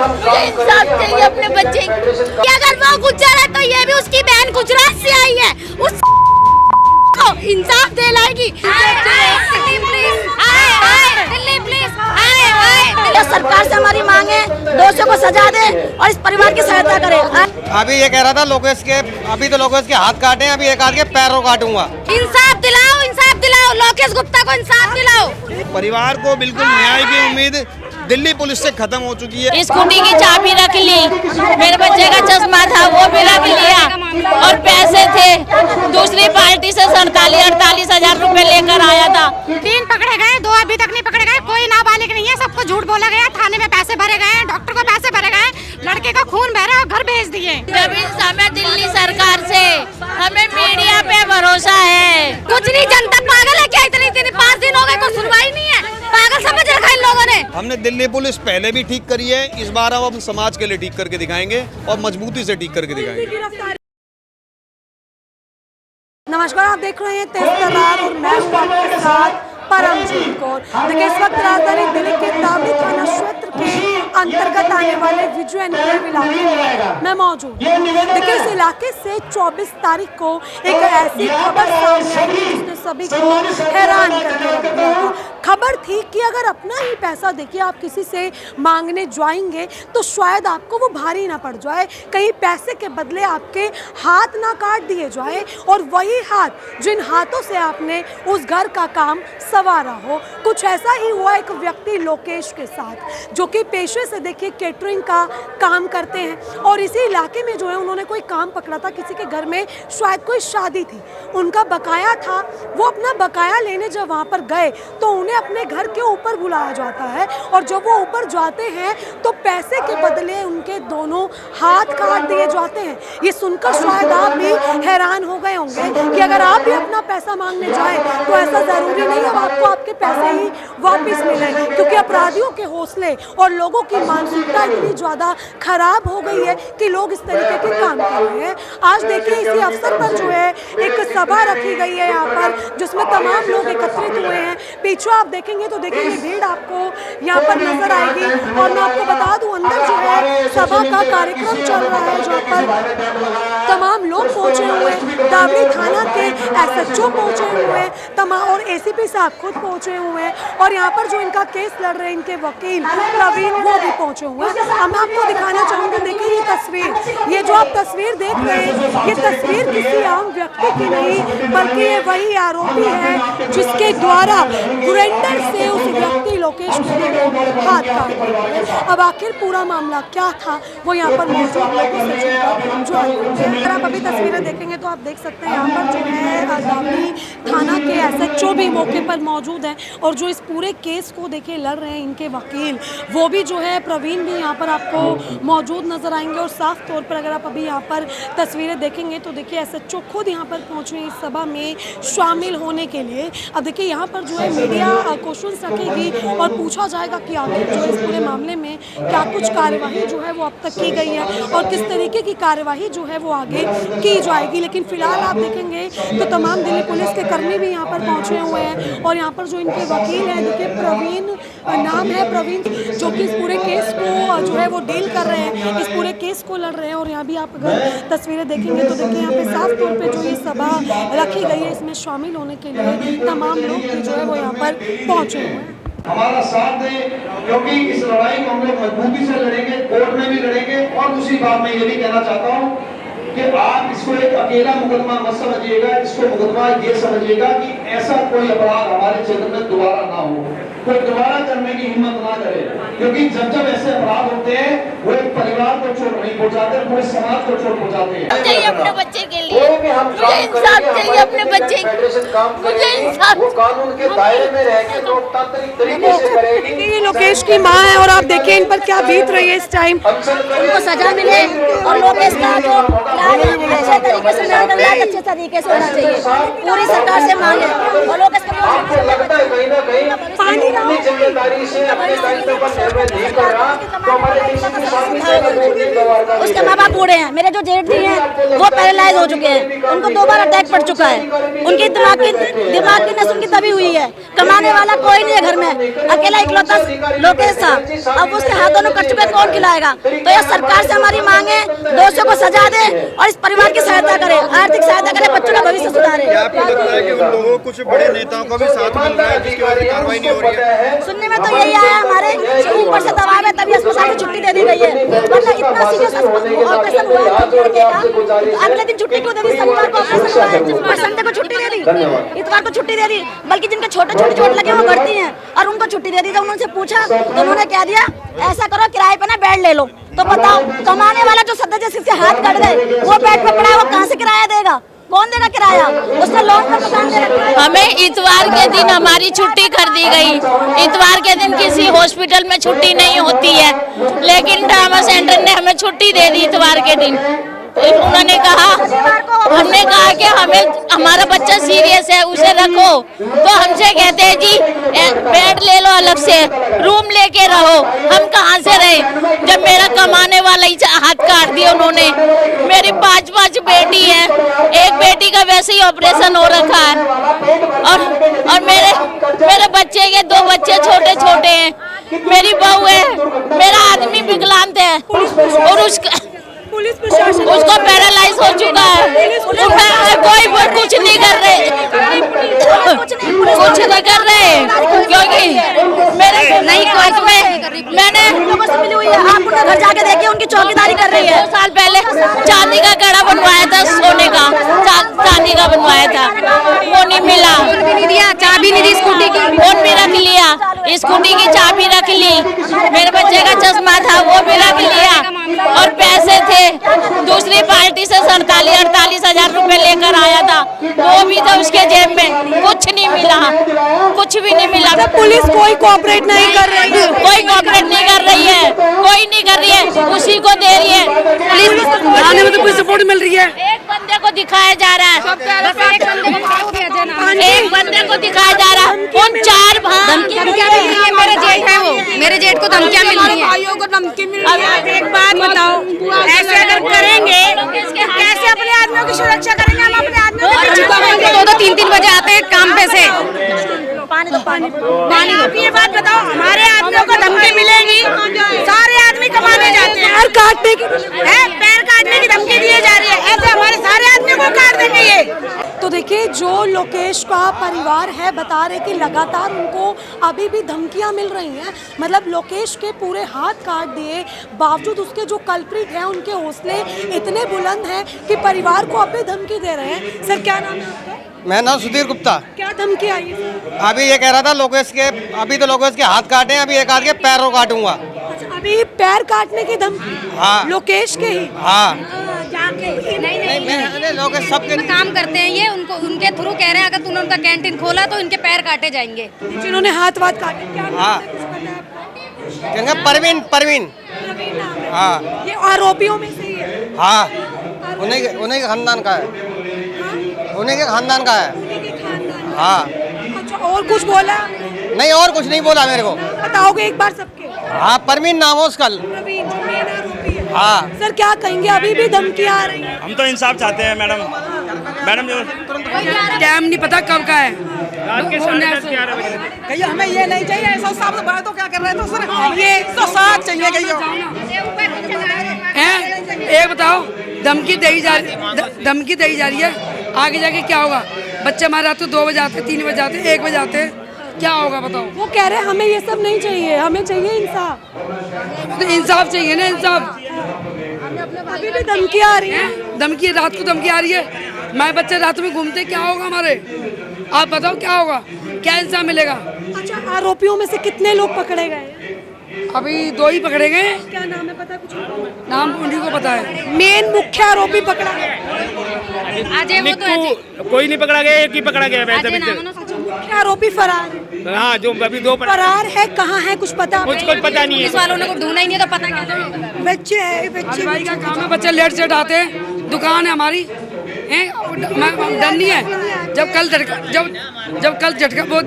मुझे इंसाफ चाहिए अपने बच्चे की। अगर वो गुजर है तो ये भी उसकी बहन गुजरात से आई है, उसको इंसाफ दिलाएगी। सरकार से हमारी मांग है, दोषियों को सजा दे और इस परिवार की सहायता करे। अभी ये कह रहा था लोकेश के, अभी तो लोकेश के हाथ काटे, अभी एक आध के पैरों काटूंगा। इंसाफ दिलाओ, लोकेश गुप्ता को इंसाफ दिलाओ। परिवार को बिल्कुल न्याय की उम्मीद दिल्ली पुलिस से खत्म हो चुकी है। स्कूटी की चाबी रख ली, मेरे बच्चे का चश्मा था वो भी रख लिया और पैसे थे दूसरी पार्टी से 48 हजार रुपए लेकर आया था। 3 पकड़े गए, 2 अभी तक नहीं पकड़े गए। कोई नाबालिग नहीं है, सबको झूठ बोला गया। थाने में पैसे भरे गए, डॉक्टर को पैसे भरे गए, लड़के का खून बह रहा है और घर भेज दिए। जब समय दिल्ली सरकार से हमें मीडिया पे भरोसा है। कुछ नहीं, जनता पागल है क्या? इतनी 5 दिन हो गए, कोई सुनवाई नहीं है। पागल समझ रखा इन लोगों ने। हमने दिल्ली पुलिस पहले भी ठीक करी है, इस बार अब हम समाज के लिए ठीक करके दिखाएंगे और मजबूती से ठीक करके दिखाएंगे। नमस्कार, आप देख रहे हैं तेज तर्रार और मैं हूं आपके साथ परमजीत कौर। देखिए, इस वक्त राजधानी दिल्ली के तावड़ी थाना क्षेत्र के अंतर्गत आने वाले विजय एनक्लेव इलाके में मैं मौजूद। देखिए, इस इलाके से 24 तारीख को एक ऐसी खबर सामने आई जिसने सभी को हैरान करके रख दिया था। खबर थी कि अगर अपना ही पैसा देखिए आप किसी से मांगने जाएंगे तो शायद आपको वो भारी ना पड़ जाए, कहीं पैसे के बदले आपके हाथ ना काट दिए जाए और वही हाथ जिन हाथों से आपने उस घर का काम संवारा हो। कुछ ऐसा ही हुआ एक व्यक्ति लोकेश के साथ, जो कि पेशे से देखिए केटरिंग का काम करते हैं और इसी इलाके में जो है उन्होंने कोई काम पकड़ा था। किसी के घर में शायद कोई शादी थी, उनका बकाया था। वो अपना बकाया लेने जब वहाँ पर गए तो उन्हें अपने घर के ऊपर बुलाया जाता है और जब वो ऊपर जाते हैं तो पैसे के बदले उनके दोनों हाथ काट दिए जाते हैं। ये सुनकर शायद आप भी हैरान हो गए होंगे कि अगर आप भी अपना पैसा मांगने जाएं तो ऐसा ज़रूरी नहीं है आपको आपके पैसे ही वापस मिले, क्योंकि अपराधियों के हौसले और लोगों की मानसिकता इतनी ज़्यादा खराब हो गई है कि लोग इस तरीके के काम कर रहे हैं। आज देखिए, इसी अवसर पर जो है एक सभा रखी गई है यहाँ पर, जिसमें तमाम लोग एकत्रित हुए हैं। पीछे आप देखेंगे तो देखेंगे भीड़ आपको यहाँ पर नजर आएगी और मैं आपको बता दूं अंदर जो है सभा का कार्यक्रम चल रहा है, जहाँ पर तमाम लोग पहुंचे हुए हैं। तावड़ी थाना के SHO पहुंचे हुए हैं, तमाम और ACP साहब खुद पहुंचे हुए हैं और यहाँ पर जो इनका केस लड़ रहे हैं इनके वकील प्रवीण वो भी पहुंचे हुए हैं। अब मैं आपको दिखाना चाहूँगी, देखिए ये तस्वीर, ये जो आप तस्वीर देख रहे हैं ये तस्वीर किसी आम व्यक्ति की नहीं बल्कि ये वही आरोपी है जिसके द्वारा ग्राइंडर से उस व्यक्ति लोकेश को हाथ काट दिया। अब आखिर पूरा मामला क्या था वो यहाँ पर मौजूद लोगों से अगर आप अभी तस्वीरें देखेंगे तो आप देख सकते हैं यहाँ पर जो है तावड़ी थाना के SHO भी मौके पर मौजूद है और जो इस पूरे केस को देखिए लड़ रहे हैं इनके वकील वो भी जो है प्रवीण भी यहाँ पर आपको मौजूद नजर आएंगे। और साफ तौर पर अगर आप अभी यहाँ पर तस्वीरें देखेंगे तो देखिए SHO खुद यहाँ पर पहुँचे इस सभा में शामिल होने के लिए। अब देखिए यहाँ पर जो है मीडिया क्वेश्चंस रखेगी और पूछा जाएगा कि आखिर जो इस पूरे मामले में क्या कुछ कार्यवाही जो है वो अब तक की गई है और किस तरीके की कार्यवाही जो है वो आगे की जाएगी। लेकिन फिलहाल आप देखेंगे तो तमाम दिल्ली पुलिस के कर्मी भी यहाँ पर पहुँचे हुए हैं और यहाँ पर जो इनके वकील हैं देखिए प्रवीण नाम है, प्रवीण जो कि इस पूरे केस को जो है वो डील कर रहे हैं, इस पूरे केस को लड़ रहे हैं। और यहाँ भी आप अगर तस्वीरें देखेंगे तो देखिए यहाँ पे साफ तौर पे जो ये सभा रखी गई है इसमें शामिल होने के लिए तमाम लोग जो है वो यहाँ पर पहुँचे हुए हैं। हमारा साथ दें, क्योंकि इस लड़ाई को हम लोग मजबूती से लड़ेंगे, कोर्ट में भी लड़ेंगे। और दूसरी बात मैं ये भी कहना चाहता हूँ कि आप इसको एक अकेला मुकदमा मत समझिएगा, इसको मुकदमा ये समझिएगा कि ऐसा कोई अपराध हमारे क्षेत्र में दोबारा ना हो, कोई दोबारा करने की हिम्मत ना करे। क्योंकि जब ऐसे अपराध होते हैं वो एक परिवार को चोट नहीं पहुंचाते, पूरे समाज को चोट पहुंचाते हैं। चाहिए अपने बच्चे के लिए, मुझे इंसाफ चाहिए अपने बच्चे, मुझे इंसाफ। वो कानून के दायरे में रहकर लोकतांत्रिक तरीके से करेगी। ये लोकेश की माँ है और आप देखिए इन पर क्या बीत रही है इस टाइम। उनको सजा मिले और लोकेश का जो अच्छे तरीके से अच्छे तरीके से होना चाहिए, पूरी सरकार से मांग है। और लोकेश का आपको लगता है कहीं ना कहीं अपनी जिम्मेदारी से अपने दायित्व पर उसके माँ बाप बूढ़े हैं, मेरे जो जेठ जी हैं वो पैरालाइज हो चुके हैं, उनको 2 बार अटैक पड़ चुका है, उनकी दिमाग की नस उनकी दबी हुई है, कमाने वाला कोई नहीं है घर में, अकेला इकलौता लोकेश था, अब उसके हाथों में कट चुके, कौन खिलाएगा? तो यह सरकार से हमारी मांग है, दोषियों को सजा दे और इस परिवार की सहायता करे, आर्थिक सहायता करे, बच्चों का भविष्य सुधारे। क्या आपको लगता है कि उन लोगों को कुछ बड़े नेताओं का भी साथ मिल रहा है जिसकी वजह से कार्रवाई नहीं हो रही है? सुनने में तो यही आया हमारे ऊपर से दबाव है, तभी अस्पताल की छुट्टी दे दी गई है, वरना इतना सीरियस ऑपरेशन हुआ है, अगले दिन छुट्टी क्यों दे दी? शनिवार को ऑपरेशन हुआ है और संडे को छुट्टी दे दी, इतवार को छुट्टी दे दी, बल्कि जिनके छोटे छोटे चोट लगे वो बढ़ती हैं और उनको छुट्टी दे दी। जब उनसे पूछा तो उन्होंने क्या दिया, ऐसा करो किराए पे ना बेड ले लो। तो बताओ, कमाने वाला जो सदस्य जिसके हाथ कट गए वो बेड पे पड़ा है, वो कहाँ से किराया देगा? कौन देगा किराया? उसने लोन पर मकान दे रखा है। हमें इतवार के दिन हमारी छुट्टी कर दी गई। इतवार के दिन किसी हॉस्पिटल में छुट्टी नहीं होती है, लेकिन ट्रामा सेंटर ने हमें छुट्टी दे दी इतवार के दिन। उन्होंने कहा, हमने कहा कि हमें हमारा बच्चा सीरियस है, उसे रखो, तो हमसे कहते हैं जी बेड ले लो, अलग से रूम लेके रहो। हम कहाँ से रहे जब मेरा कमाने वाला ही हाथ काट दिया उन्होंने। मेरी 5 बेटी है, एक बेटी का वैसे ही ऑपरेशन हो रखा है और मेरे बच्चे के 2 बच्चे छोटे छोटे हैं, मेरी बहू है, मेरा आदमी विकलांग है और पुलिस प्रशासन उसको पैरालाइज हो चुका है, कोई कुछ नहीं कर रहे, कुछ नहीं कर रहे, क्योंकि मेरे नहीं कोर्ट में मैंने लोगों से मिली हुई है, आप उनके घर जाके देखिए, उनकी चौकीदारी कर रही है। 2 साल पहले चांदी का कड़ा बनवाया था, सोने का चांदी का बनवाया था, वो नहीं मिला, चाबी नहीं दी स्कूटी की, फोन भी रख लिया, स्कूटी की चाबी रख ली, मेरे बच्चे का चश्मा था वो भी रख लिया और पैसे थे दूसरी पार्टी से 47-48 हजार रुपए लेकर आया था, वो भी था उसके जेब में, कुछ नहीं मिला, कुछ भी नहीं मिला। पुलिस कोई कोऑपरेट नहीं कर रही है, कोई कोऑपरेट नहीं कर रही है, कोई नहीं कर रही है, उसी को दे रही है पुलिस। थाने में तो कोई सपोर्ट मिल रही है, एक बंदे को दिखाया जा रहा है, एक बंदे को दिखाया जा रहा है, उन 4 धमकियां मिल रही है, मेरे जेठ है वो, मेरे जेठ को धमकियां मिल रही है। भाइयों को धमकी मिल रही है। एक बात बताओ, ऐसे अगर करेंगे कैसे अपने आदमियों की सुरक्षा करेंगे? हम अपने आदमियों की 2-3 बजे आते हैं काम पे से। पानी आप ये बात बताओ, हमारे आदमियों को धमकी मिलेगी, सारे आदमी कमाने जाते हैं, पैर काटने की धमकी दी जा रही है, ऐसे हमारे सारे आदमी को काट देंगे ये। तो देखिए, जो लोकेश का परिवार है बता रहे कि लगातार उनको अभी भी धमकियां मिल रही हैं, मतलब लोकेश के पूरे हाथ काट दिए, बावजूद उसके जो कल्प्रिट हैं उनके हौसले इतने बुलंद हैं कि परिवार को अभी धमकी दे रहे हैं। सर क्या नाम है आपका? मैं नाम सुधीर गुप्ता। क्या धमकी आई है? अभी ये कह रहा था लोकेश के, अभी तो लोकेश के हाथ काटे हैं, अभी एक आध के पैरों काटूंगा। अच्छा, अभी पैर काटने की धमकी? हाँ। लोकेश के ही? हाँ। नहीं, लोकेश सबके काम करते हैं ये, उनके थ्रू कह रहे हैं अगर तूने उनका कैंटीन खोला तो इनके पैर काटे जाएंगे। जिन्होंने हाथ काटे, क्या नाम हाँ। है, कुछ पता है आपको? कहेंगे परवीन। प्रवीण नाम है। हाँ। ये आरोपियों में से ही है? हाँ, उन्हीं के खानदान का है, उन्हीं के खानदान का है। हाँ। अच्छा, और कुछ बोला? नहीं, और कुछ नहीं बोला मेरे को। बताओगे एक बार सबके? हाँ, परवीन नाम हो उसका। प्रवीण जो मेन आरोपी है। हाँ। सर क्या कहेंगे, अभी भी धमकी आ रही है? हम तो इंसाफ चाहते हैं मैडम जो टाइम नहीं पता कब का है। रात के 11:30 बजे। कहिए हमें ये नहीं चाहिए, ऐसा साहब तो बात तो क्या कर रहे थे सर, ये तो साथ चाहिए। कहिए एक बताओ, धमकी दी जा रही है, आगे जाके क्या होगा? बच्चे हमारे रात को 2 बजे आते, 3 बजे आते, 1 बजे आते, क्या होगा बताओ? वो कह रहे हैं हमें ये सब नहीं चाहिए, हमें चाहिए इंसाफ। तो इंसाफ चाहिए ना, इंसाफ। अभी भी धमकी आ रही है? धमकी, रात को धमकी आ रही है, मैं बच्चे रात में घूमते, क्या होगा हमारे? आप बताओ क्या होगा, क्या इंसाफ मिलेगा? अच्छा, आरोपियों में से कितने लोग पकड़े गए? अभी 2 ही पकड़े गए। क्या नाम है पता कुछ? नाम उन्हीं को पता है। मेन मुख्य आरोपी पकड़ा गया? कोई नहीं पकड़ा गया, एक ही पकड़ा गया वैसे। मुख्य आरोपी फरार है? हाँ, जो अभी 2 फरार है, कहाँ है कुछ पता? कुछ पता नहीं है, पुलिस वालों ने को ढूंढा ही नहीं तो पता कैसे? बच्चे हैं, बच्चे भाई का काम है, बच्चे लेट से आते हैं, दुकान है हमारी, डर नहीं है। जब कल झटका वो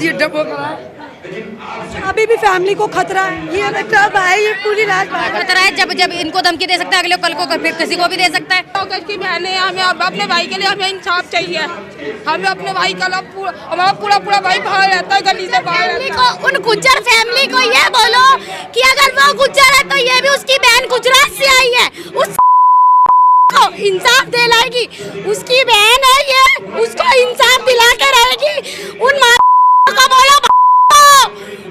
अभी भी फैमिली को खतरा है। ये बेटा भाई ये पूरी रात खतरा है, जब जब इनको धमकी दे सकता है अगले कल को फिर किसी को भी दे सकता है। की बहन है, हमें अपने भाई के लिए हमें इंसाफ चाहिए। हमें अपने भाई का हमारा पूरा भाई बाहर रहता है, गली से बाहर रहता है। उन गुज्जर फैमिली को ये बोलो कि अगर वो गुज्जर है तो ये भी उसकी बहन गुजरात से आई है, उस को इंसाफ दिलाएगी। उसकी बहन है ये, उसको इंसाफ दिला के रहेगी। उन माँ को बोलो,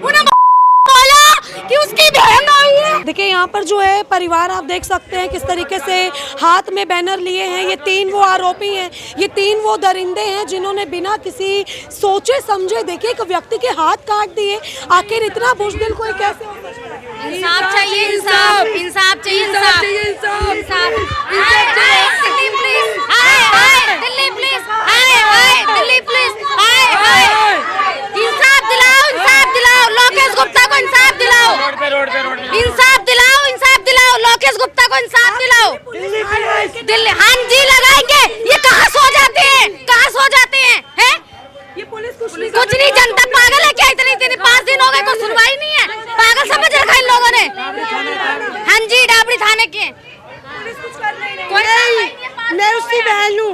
उन्हें बोलो कि उसकी बहन आई है। देखिए यहाँ पर जो है परिवार आप देख सकते हैं किस तरीके से हाथ में बैनर लिए हैं। ये 3 वो आरोपी हैं, ये 3 वो दरिंदे हैं जिन्होंने बिना किसी सोचे समझे देखिए एक व्यक्ति के हाथ काट दिए। आखिर इतना बुज़दिल कोई कैसे हो सकता है? इंसाफ चाहिए, इंसाफ, इंसाफ चाहिए, इंसाफ, इंसाफ, दिल्ली पुलिस, हाय दिल्ली पुलिस, हाय दिल्ली पुलिस, हाय इंसाफ दिलाओ, इंसाफ दिलाओ, लोकेश गुप्ता को इंसाफ दिलाओ, रोड पे इंसाफ दिलाओ, इंसाफ दिलाओ, लोकेश गुप्ता को इंसाफ दिलाओ। दिल्ली, हाँ जी लगाएंगे। ये कहाँ सो जाते हैं, कहाँ सो जाते हैं, हैं? ये पुलिस कुछ नहीं, जनता पागल है क्या? इतनी 5 दिन हो गए, कोई सुनवाई नहीं है। पागल समझ रखा इन लोगों ने। हाँ जी, डाबरी थाने के मैं उसकी बहन हूँ,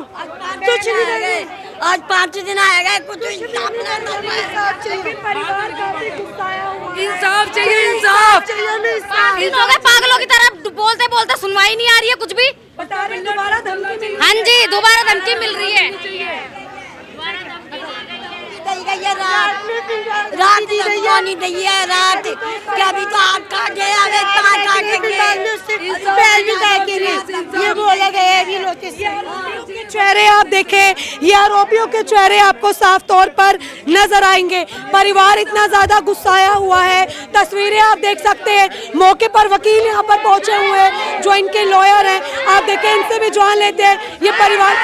कुछ नहीं। आज 5 दिन आएगा, कुछ इंसाफ चाहिए, इंसाफ। इन लोगों पागलों की तरह बोलते बोलते सुनवाई नहीं आ रही है कुछ भी। दोबारा धमकी। हाँ जी, दोबारा धमकी मिल रही है। रात नहीं दी है, रात क्या भी तो हाथ काटे, ये बोले गए। चेहरे आप देखें, ये आरोपियों के चेहरे आपको साफ तौर पर नजर आएंगे। परिवार इतना ज्यादा गुस्साया हुआ है। तस्वीरें आप देख सकते हैं, मौके पर वकील यहाँ पर पहुंचे हुए हैं जो इनके लॉयर हैं। आप देखें, इनसे भी जान लेते हैं ये परिवार।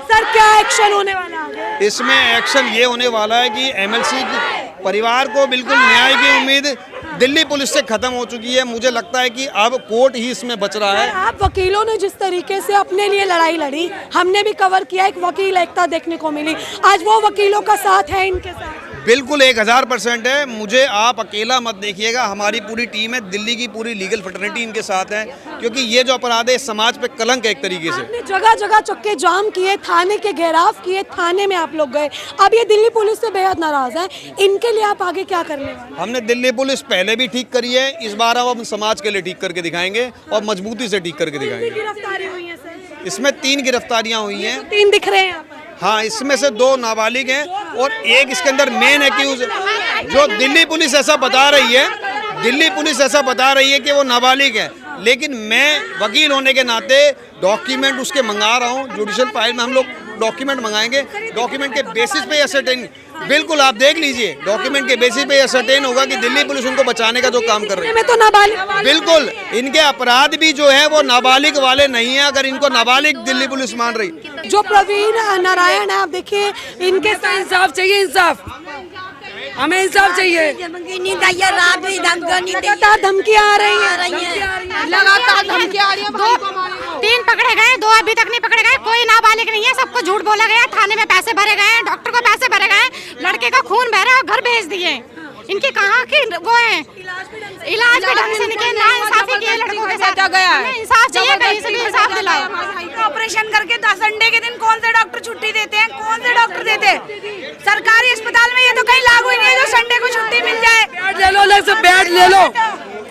सर क्या एक्शन होने वाला है? इसमें एक्शन ये होने वाला है कि एमएलसी परिवार को बिल्कुल न्याय की उम्मीद दिल्ली पुलिस से खत्म हो चुकी है। मुझे लगता है कि अब कोर्ट ही इसमें बच रहा है। आप वकीलों ने जिस तरीके से अपने लिए लड़ाई लड़ी, हमने भी कवर किया, एक वकील एकता देखने को मिली। आज वो वकीलों का साथ है इनके साथ? बिल्कुल 1000% है। मुझे आप अकेला मत देखिएगा, हमारी पूरी टीम है, दिल्ली की पूरी लीगल फ्रेटर्निटी इनके साथ है, क्योंकि ये जो अपराध है समाज पे कलंक है एक तरीके से। आपने जगह जगह चक्के जाम किए, थाने के घेराव किए, थाने में आप लोग गए। अब ये दिल्ली पुलिस से बेहद नाराज है, इनके लिए आप आगे क्या करने वाले? हमने दिल्ली पुलिस पहले भी ठीक करी है, इस बार अब हम समाज के लिए ठीक करके दिखाएंगे और मजबूती से ठीक करके दिखाएंगे। गिरफ्तारी हुई है सर? इसमें 3 गिरफ्तारियां हुई हैं। 3 दिख रहे हैं यहाँ पर। हाँ, इसमें से 2 नाबालिग हैं और एक इसके अंदर मेन एक्यूज जो दिल्ली पुलिस ऐसा बता रही है, दिल्ली पुलिस ऐसा बता रही है कि वो नाबालिग है, लेकिन मैं वकील होने के नाते डॉक्यूमेंट उसके मंगा रहा हूँ। जुडिशियल फाइल में हम लोग डॉक्यूमेंट मंगाएंगे, डॉक्यूमेंट के बेसिस पे असर्टेन, बिल्कुल आप देख लीजिए, डॉक्यूमेंट के बेसिस पे असर्टेन होगा कि दिल्ली पुलिस उनको बचाने का जो काम कर रही है। मैं तो नाबालिग, बिल्कुल इनके अपराध भी जो है वो नाबालिग वाले नहीं है, अगर इनको नाबालिग दिल्ली पुलिस मान रही। जो प्रवीण नारायण है, आप देखिए इनके साथ इंसाफ चाहिए, इंसाफ, हमें इंसाफ चाहिए। लगातार धमकियां आ रही हैं, लगातार धमकियां आ रही हैं। 3 पकड़े गए, 2 अभी तक नहीं पकड़े गए। कोई नाबालिग नहीं है, सबको झूठ बोला गया। थाने में पैसे भरे गए, डॉक्टर को पैसे भरे गए, लड़के का खून बह रहा है, घर भेज दिए। इनके कहाँ की वो है, इलाज भी ढंग से नहीं किया, ना इंसाफी किया लड़कों के साथ गया है। इंसाफ चाहिए, कहीं से भी इंसाफ दिलाओ। ऑपरेशन करके संडे के दिन कौन से डॉक्टर छुट्टी देते हैं? कौन से डॉक्टर देते हैं? सरकारी अस्पताल में ये तो कहीं लागू ही नहीं है जो संडे को छुट्टी मिल जाए। बेड ले लो, अलग से बेड ले लो,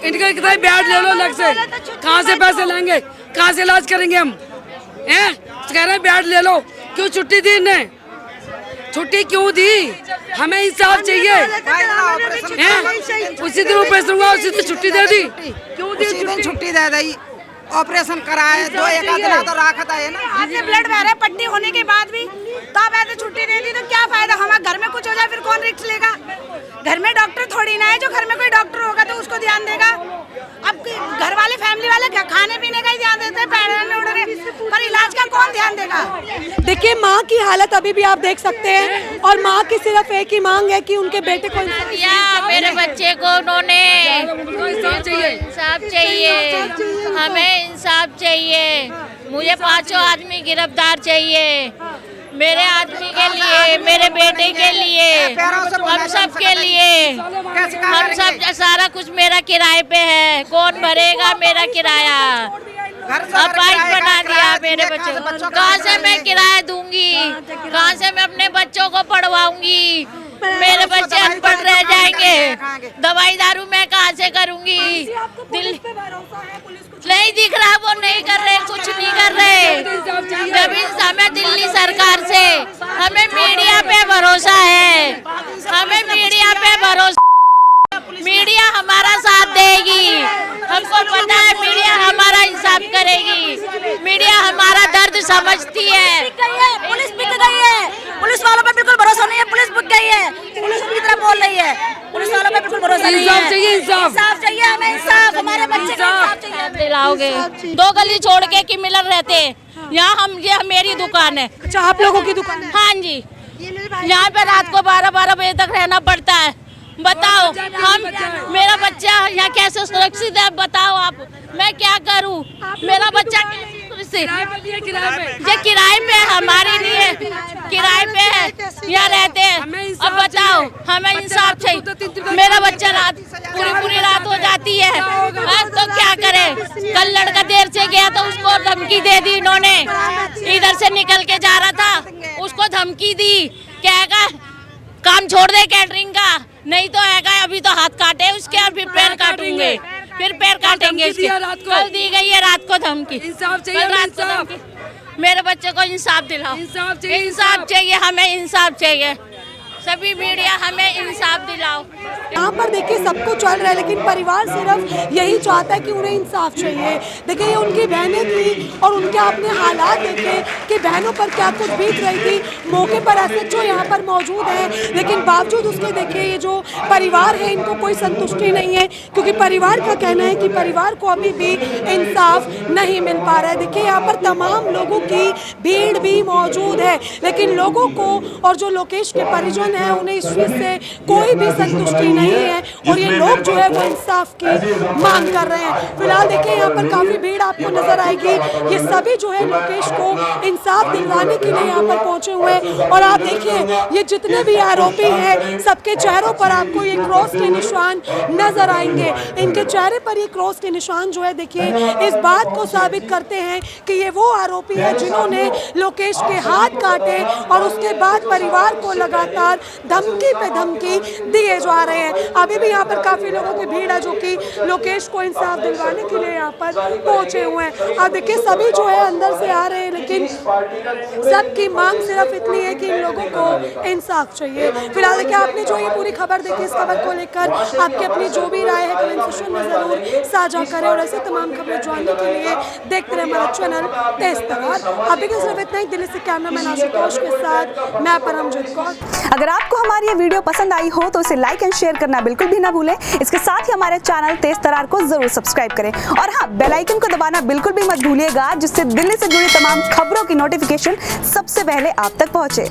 इनका कितना बेड ले लो अलग से। कहाँ से पैसे लेंगे, कहाँ से इलाज करेंगे हम? हैं, कह रहे हैं बेड ले लो, क्यों छुट्टी दी इन्हें? छुट्टी क्यों दी? हमें इंसाफ चाहिए। उसी दिन ऑपरेशन हुआ, उसी दिन छुट्टी दे दी। क्यों दी छुट्टी दे दी? ऑपरेशन कराए तो एक आध तो राहत है ना। आपने ब्लड बह पट्टी होने के बाद भी तब ऐसे छुट्टी दे दी तो क्या फायदा? हमारे घर में कुछ हो जाए फिर कौन रिस्क लेगा? घर में डॉक्टर थोड़ी ना है, जो घर में कोई डॉक्टर होगा तो उसको ध्यान देगा। अब घर वाले फैमिली वाले खाने पीने का ही ध्यान देते हैं, पहनने ओढ़ने, पर इलाज का कौन ध्यान देगा? देखिए माँ की हालत अभी भी आप देख सकते हैं, और माँ की सिर्फ एक ही मांग है कि उनके बेटे को मेरे बच्चे को उन्होंने इंसाफ चाहिए, हमें इंसाफ चाहिए। मुझे 5 आदमी गिरफ्तार चाहिए, मेरे आदमी के लिए, मेरे बेटे के लिए, हम सब के लिए, हम सब सारा कुछ मेरा किराए पे है। कौन भरेगा मेरा किराया? अपाइज बना दिया मेरे बच्चों को। कहाँ से मैं किराया दूंगी? कहाँ से मैं अपने बच्चों को पढ़वाऊंगी? मेरे बच्चे अनपढ़ रह जाएंगे। दवाई दारू मैं कहाँ से करूंगी? दिल नहीं दिख रहा, वो नहीं कर रहे, कुछ नहीं कर रहे। जब हमें दिल्ली सरकार से, हमें मीडिया पे भरोसा है, हमें मीडिया पे भरोसा, मीडिया हमारा साथ देगी। हमको पता है मीडिया हमारा इंसाफ करेगी, मीडिया हमारा दर्द समझती है। पुलिस बिक गई है, पुलिस वालों पे बिल्कुल भरोसा नहीं है, पुलिस बिक गई है, पुलिस की तरह बोल रही है, पुलिस वालों पे बिल्कुल भरोसा नहीं है। इंसाफ चाहिए, इंसाफ चाहिए हमें, इंसाफ हमारे बच्चे को इंसाफ चाहिए। दिलाओगे? 2 गली छोड़ के कि मिलर रहते, यहाँ ये मेरी दुकान है। अच्छा, आप लोगों की दुकान है? हाँ जी, यहाँ पे रात को 12-12 बजे तक रहना पड़ता है। बताओ हम, मेरा बच्चा यहाँ कैसे सुरक्षित है? बताओ आप, मैं क्या करूँ? मेरा बच्चा सुरक्षित? ये किराए पे है, हमारी नहीं है, किराए पे है, यहाँ रहते हैं। अब बताओ, हमें इंसाफ चाहिए। मेरा बच्चा रात पूरी रात हो जाती है, तो क्या करे? कल लड़का देर से गया तो उसको धमकी दे दी इन्होंने, इधर से निकल के जा रहा था, उसको धमकी दी, कहेगा काम छोड़ दे कैटरिंग का, नहीं तो आएगा अभी तो हाथ काटे उसके और फिर पैर काटूंगे, फिर पैर काटेंगे इसके। कल दी गई है रात को धमकी। इंसाफ चाहिए, रात को धमकी। मेरे बच्चे को इंसाफ दिलाओ, इंसाफ चाहिए, हमें इंसाफ चाहिए। सभी मीडिया हमें इंसाफ दिलाओ। यहाँ पर देखिए सब कुछ चल रहा है, लेकिन परिवार सिर्फ यही चाहता है कि उन्हें इंसाफ चाहिए। देखिए ये उनकी बहनें थी और उनके आपने हालात देखे कि बहनों पर क्या कुछ बीत रही थी। मौके पर एसएचओ यहाँ पर मौजूद है, लेकिन बावजूद उसके देखिए ये जो परिवार है इनको कोई संतुष्टि नहीं है, क्योंकि परिवार का कहना है कि परिवार को अभी भी इंसाफ नहीं मिल पा रहा है। देखिए यहाँ पर तमाम लोगों की भीड़ भी मौजूद है, लेकिन लोगों को और जो लोकेश के परिजन है उन्हें इस चीज से कोई भी संतुष्टि नहीं है और ये लोग जो है वो इंसाफ की मांग कर रहे हैं। फिलहाल देखिए यहाँ पर काफी भीड़ आपको नजर आएगी, ये सभी जो है लोकेश को इंसाफ दिलवाने के लिए यहाँ पर पहुंचे हुए हैं। और आप देखिए ये जितने भी आरोपी हैं सबके चेहरों पर आपको ये क्रॉस के निशान नजर आएंगे। इनके चेहरे पर ये क्रॉस के निशान जो है देखिए इस बात को साबित करते हैं कि ये वो आरोपी है जिन्होंने लोकेश के हाथ काटे और उसके बाद परिवार को लगातार धमकी पे धमकी दिए जा रहे हैं। अभी भी यहाँ पर काफी लोगों की भीड़ है जो कि लोकेश को इंसाफ दिलवाने के लिए यहाँ पर पहुंचे हुए हैं। अब देखिए सभी जो है अंदर से आ रहे हैं, लेकिन सबकी मांग सिर्फ इतनी है कि इन लोगों को इंसाफ चाहिए। फिलहाल देखिए आपने जो ये पूरी खबर देखी, इस खबर को लेकर आपकी अपनी जो भी राय है कमेंट सेक्शन में जरूर साझा करें और ऐसे तमाम खबरें जानने के लिए देखते रहे हमारा चैनल तेज तरार। अभी के सिर्फ इतना ही। दिल्ली से कैमरामैन आशुतोष के साथ मैं परमजीत कौर। अगर आपको हमारी ये वीडियो पसंद आई हो तो इसे लाइक एंड शेयर करना बिल्कुल भी ना भूलें। इसके साथ ही हमारे चैनल तेज तरार को जरूर सब्सक्राइब करें और हाँ, बेल आइकन को दबाना बिल्कुल भी मत भूलिएगा, जिससे दिल्ली से जुड़ी तमाम खबरों की नोटिफिकेशन सबसे पहले आप तक पहुंचे।